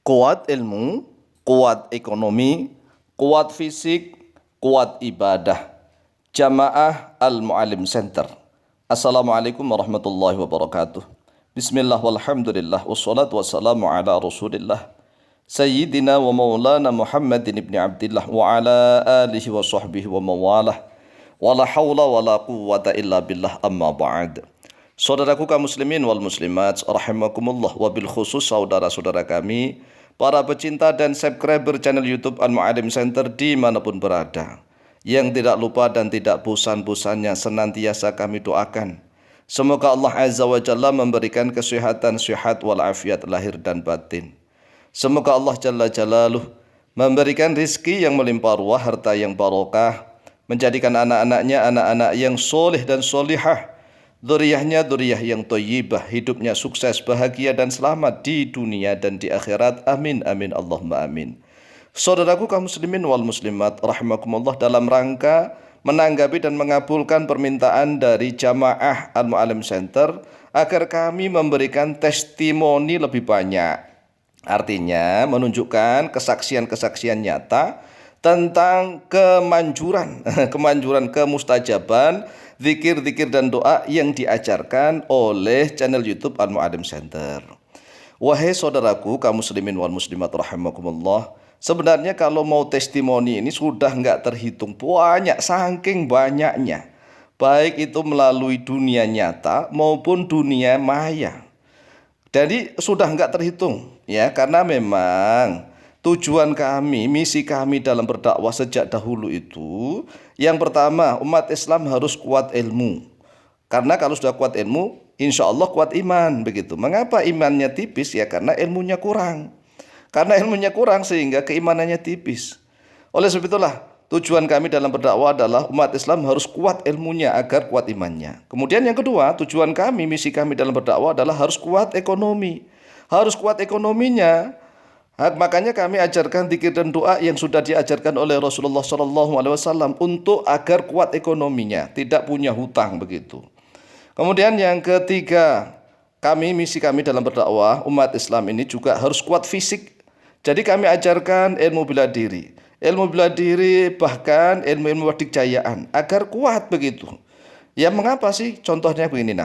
Kuat ilmu, kuat ekonomi, kuat fisik, kuat ibadah. Jamaah Al-Mu'allim Center. Assalamualaikum warahmatullahi wabarakatuh. Bismillah walhamdulillah wassalatu wassalamu ala rasulillah Sayyidina wa maulana Muhammadin ibn Abdillah wa ala alihi wa sahbihi wa mawalah. Wala hawla wala quwwata illa billah, amma ba'd. Saudaraku kaum muslimin wal muslimat rahimakumullah, wabil khusus saudara-saudara kami para pecinta dan subscriber channel YouTube Al-Mu'allim Center dimanapun berada, yang tidak lupa dan tidak bosan-bosannya senantiasa kami doakan semoga Allah Azza wa Jalla memberikan kesehatan, sehat walafiat lahir dan batin. Semoga Allah Jalla Jalaluh memberikan rizki yang melimpah ruah, harta yang barokah, menjadikan anak-anaknya anak-anak yang soleh dan solihah, dzurriyyahnya dzurriyyah yang thayyibah, hidupnya sukses, bahagia dan selamat di dunia dan di akhirat. Amin amin Allahumma amin. Saudaraku kaum muslimin wal muslimat rahimakumullah, dalam rangka menanggapi dan mengabulkan permintaan dari jamaah Al-Mu'allim Center agar kami memberikan testimoni lebih banyak, artinya menunjukkan kesaksian-kesaksian nyata tentang kemanjuran kemustajaban zikir-zikir dan doa yang diajarkan oleh channel YouTube Al-Mu'allim Center. Wahai saudaraku kaum muslimin wal muslimat rahimakumullah, sebenarnya kalau mau testimoni ini sudah nggak terhitung, banyak, saking banyaknya, baik itu melalui dunia nyata maupun dunia maya. Jadi sudah nggak terhitung ya, karena memang tujuan kami, misi kami dalam berdakwah sejak dahulu itu, yang pertama, umat Islam harus kuat ilmu. Karena kalau sudah kuat ilmu, insya Allah kuat iman, begitu. Mengapa imannya tipis? Ya karena ilmunya kurang. Karena ilmunya kurang sehingga keimanannya tipis. Oleh sebab itulah tujuan kami dalam berdakwah adalah umat Islam harus kuat ilmunya agar kuat imannya. Kemudian yang kedua, tujuan kami, misi kami dalam berdakwah adalah harus kuat ekonomi. Harus kuat ekonominya. Makanya kami ajarkan zikir dan doa yang sudah diajarkan oleh Rasulullah SAW untuk agar kuat ekonominya, tidak punya hutang, begitu. Kemudian yang ketiga, misi kami dalam berdakwah umat Islam ini juga harus kuat fisik. Jadi kami ajarkan ilmu bela diri, bahkan ilmu wadikjayaan agar kuat, begitu. Ya mengapa sih? Contohnya begini,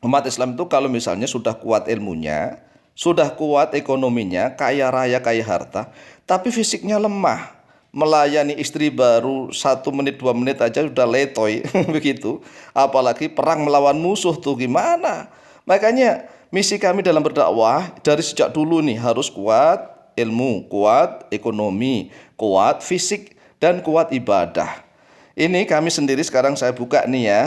umat Islam itu kalau misalnya sudah kuat ilmunya, sudah kuat ekonominya, kaya raya, kaya harta, tapi fisiknya lemah, melayani istri baru 1 menit 2 menit aja sudah letoy begitu, apalagi perang melawan musuh tuh gimana. Makanya misi kami dalam berdakwah dari sejak dulu nih harus kuat ilmu, kuat ekonomi, kuat fisik, dan kuat ibadah. Ini kami sendiri sekarang saya buka nih ya,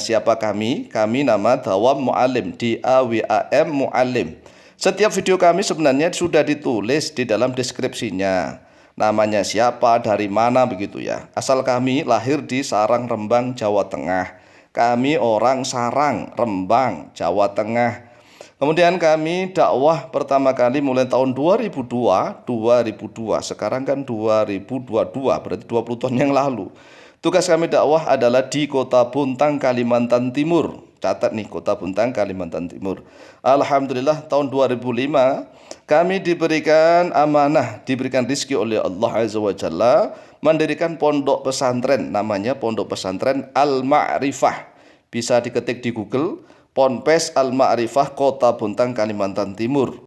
siapa kami nama Dawam Mu'allim, DAWAM Mu'allim. Setiap video kami sebenarnya sudah ditulis di dalam deskripsinya, namanya siapa, dari mana, begitu ya. Asal kami lahir di Sarang, Rembang, Jawa Tengah. Kami orang Sarang, Rembang, Jawa Tengah. Kemudian kami dakwah pertama kali mulai tahun 2002. Sekarang kan 2022, berarti 20 tahun yang lalu. Tugas kami dakwah adalah di Kota Bontang, Kalimantan Timur. Catat nih, Kota Bontang, Kalimantan Timur. Alhamdulillah tahun 2005 kami diberikan amanah, diberikan rizki oleh Allah Azza wa Jalla, mendirikan pondok pesantren, namanya Pondok Pesantren Al-Ma'rifah. Bisa diketik di Google, Ponpes Al-Ma'rifah Kota Bontang, Kalimantan Timur,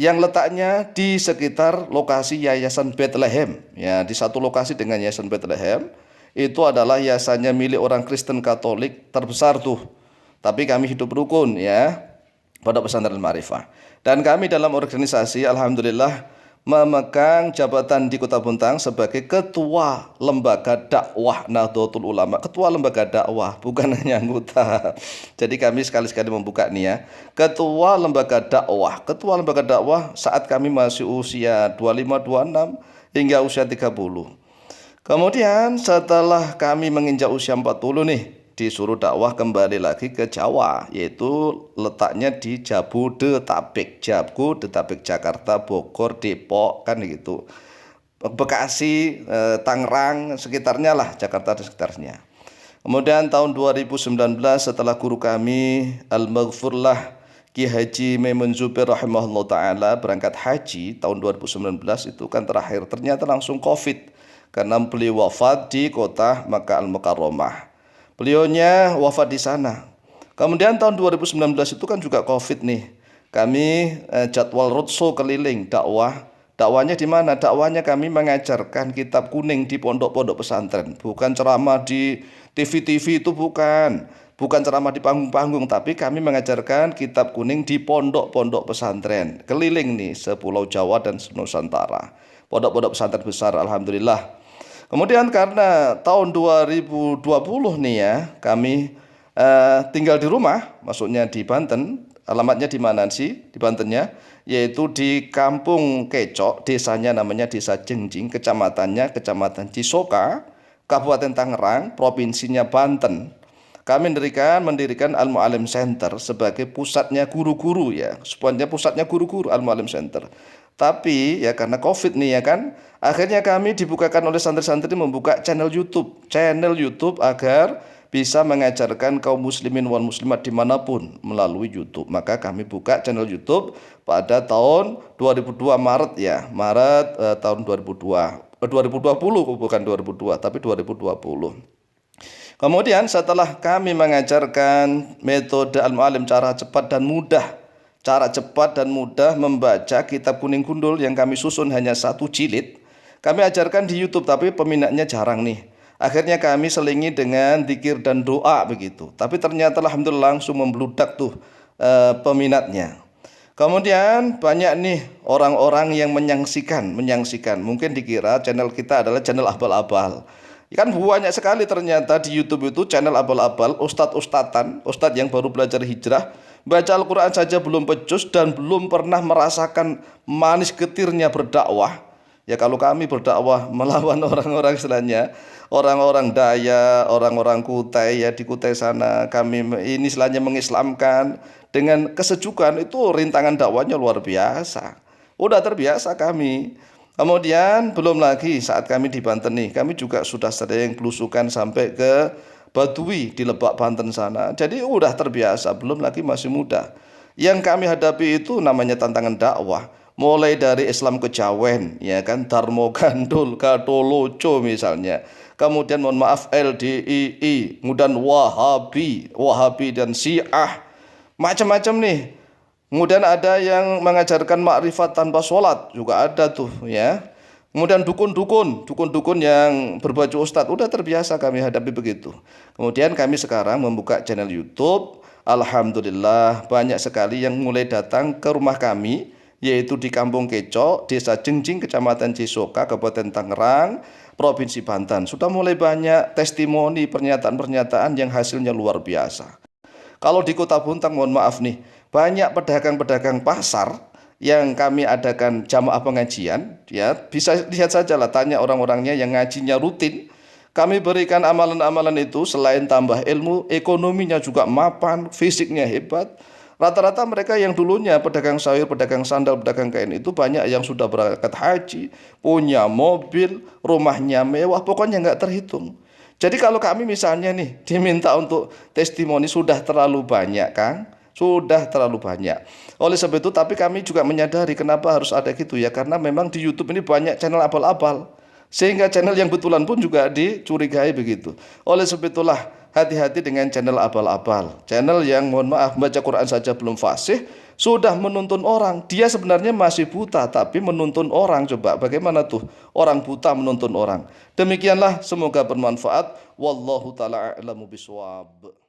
yang letaknya di sekitar lokasi Yayasan Bethlehem. Ya, di satu lokasi dengan Yayasan Bethlehem. Itu adalah yayasannya milik orang Kristen Katolik terbesar tuh. Tapi kami hidup rukun ya, Pondok Pesantren Al-Ma'rifah. Dan kami dalam organisasi alhamdulillah memegang jabatan di Kota Bontang sebagai ketua lembaga dakwah Nahdlatul Ulama. Ketua lembaga dakwah, bukan hanya anggota. Jadi kami sekali-sekali membuka nih ya, ketua lembaga dakwah. Ketua lembaga dakwah saat kami masih usia 25, 26 hingga usia 30. Kemudian setelah kami menginjak usia 40 nih, disuruh dakwah kembali lagi ke Jawa, yaitu letaknya di Jabodetabek, Jakarta, Bogor, Depok, kan gitu, Bekasi, Tangerang, sekitarnya lah, Jakarta dan sekitarnya. Kemudian tahun 2019 setelah guru kami Al-Maghfurlah Ki Haji Maimun Zubair rahimahullah ta'ala berangkat haji tahun 2019 itu kan terakhir, ternyata langsung COVID karena beliau wafat di kota Makkah Al-Mukarramah. Beliaunya wafat di sana. Kemudian tahun 2019 itu kan juga COVID nih. Kami jadwal roadshow keliling dakwah. Dakwahnya di mana? Dakwahnya kami mengajarkan kitab kuning di pondok-pondok pesantren. Bukan ceramah di TV-TV, itu bukan. Bukan ceramah di panggung-panggung, tapi kami mengajarkan kitab kuning di pondok-pondok pesantren. Keliling nih sepulau Jawa dan Nusantara. Pondok-pondok pesantren besar, alhamdulillah. Kemudian karena tahun 2020 nih ya, kami tinggal di rumah, maksudnya di Banten. Alamatnya di mana sih di Bantennya? Yaitu di Kampung Kecok, desanya namanya Desa Jengjing, kecamatannya Kecamatan Cisoka, Kabupaten Tangerang, provinsinya Banten. Kami mendirikan Al-Mu'allim Center sebagai pusatnya guru-guru ya, sebenarnya pusatnya guru-guru Al-Mu'allim Center. Tapi ya karena COVID nih ya kan, akhirnya kami dibukakan oleh santri-santri membuka channel YouTube agar bisa mengajarkan kaum muslimin wal muslimat dimanapun melalui YouTube. Maka kami buka channel YouTube pada tahun 2002 Maret ya, tahun 2020 bukan 2002 tapi 2020. Kemudian setelah kami mengajarkan metode Al-Mu'allim cara cepat dan mudah membaca kitab kuning gundul yang kami susun hanya 1 jilid, kami ajarkan di YouTube tapi peminatnya jarang nih. Akhirnya kami selingi dengan zikir dan doa begitu. Tapi ternyata alhamdulillah langsung membludak tuh peminatnya. Kemudian banyak nih orang-orang yang menyaksikan. Mungkin dikira channel kita adalah channel abal-abal. Kan banyak sekali ternyata di YouTube itu channel abal-abal, ustadz yang baru belajar hijrah, baca Al-Quran saja belum pecus dan belum pernah merasakan manis getirnya berdakwah. Ya kalau kami berdakwah melawan orang-orang istilahnya, orang-orang Daya, orang-orang Kutai ya di Kutai sana, kami ini istilahnya mengislamkan dengan kesejukan, itu rintangan dakwahnya luar biasa. Udah terbiasa kami. Kemudian belum lagi saat kami di Banten nih, kami juga sudah sering belusukan sampai ke Badui di Lebak Banten sana. Jadi udah terbiasa, belum lagi masih muda. Yang kami hadapi itu namanya tantangan dakwah. Mulai dari Islam Kejawen, ya kan, Darmo Gandul, Katoloco misalnya. Kemudian mohon maaf LDII, kemudian Wahabi dan Syiah. Macam-macam nih. Kemudian ada yang mengajarkan makrifat tanpa sholat, juga ada tuh ya. Kemudian dukun yang berbaju ustadz, udah terbiasa kami hadapi begitu. Kemudian kami sekarang membuka channel YouTube. Alhamdulillah banyak sekali yang mulai datang ke rumah kami, yaitu di Kampung Kecok, Desa Jengjing, Kecamatan Cisoka, Kabupaten Tangerang, Provinsi Banten. Sudah mulai banyak testimoni, pernyataan-pernyataan yang hasilnya luar biasa. Kalau di Kota Bontang, mohon maaf nih, banyak pedagang-pedagang pasar yang kami adakan jamaah pengajian, ya bisa lihat saja lah, tanya orang-orangnya yang ngajinya rutin. Kami berikan amalan-amalan itu, selain tambah ilmu, ekonominya juga mapan, fisiknya hebat. Rata-rata mereka yang dulunya pedagang sayur, pedagang sandal, pedagang kain itu banyak yang sudah berangkat haji, punya mobil, rumahnya mewah, pokoknya nggak terhitung. Jadi kalau kami misalnya nih diminta untuk testimoni sudah terlalu banyak, Kang. Sudah terlalu banyak. Oleh sebab itu, tapi kami juga menyadari kenapa harus ada gitu ya, karena memang di YouTube ini banyak channel abal-abal, sehingga channel yang betulan pun juga dicurigai begitu. Oleh sebab itulah hati-hati dengan channel abal-abal, channel yang mohon maaf baca Quran saja belum fasih sudah menuntun orang. Dia sebenarnya masih buta tapi menuntun orang. Coba bagaimana tuh orang buta menuntun orang? Demikianlah, semoga bermanfaat. Wallahu taala a'lamu bishawab.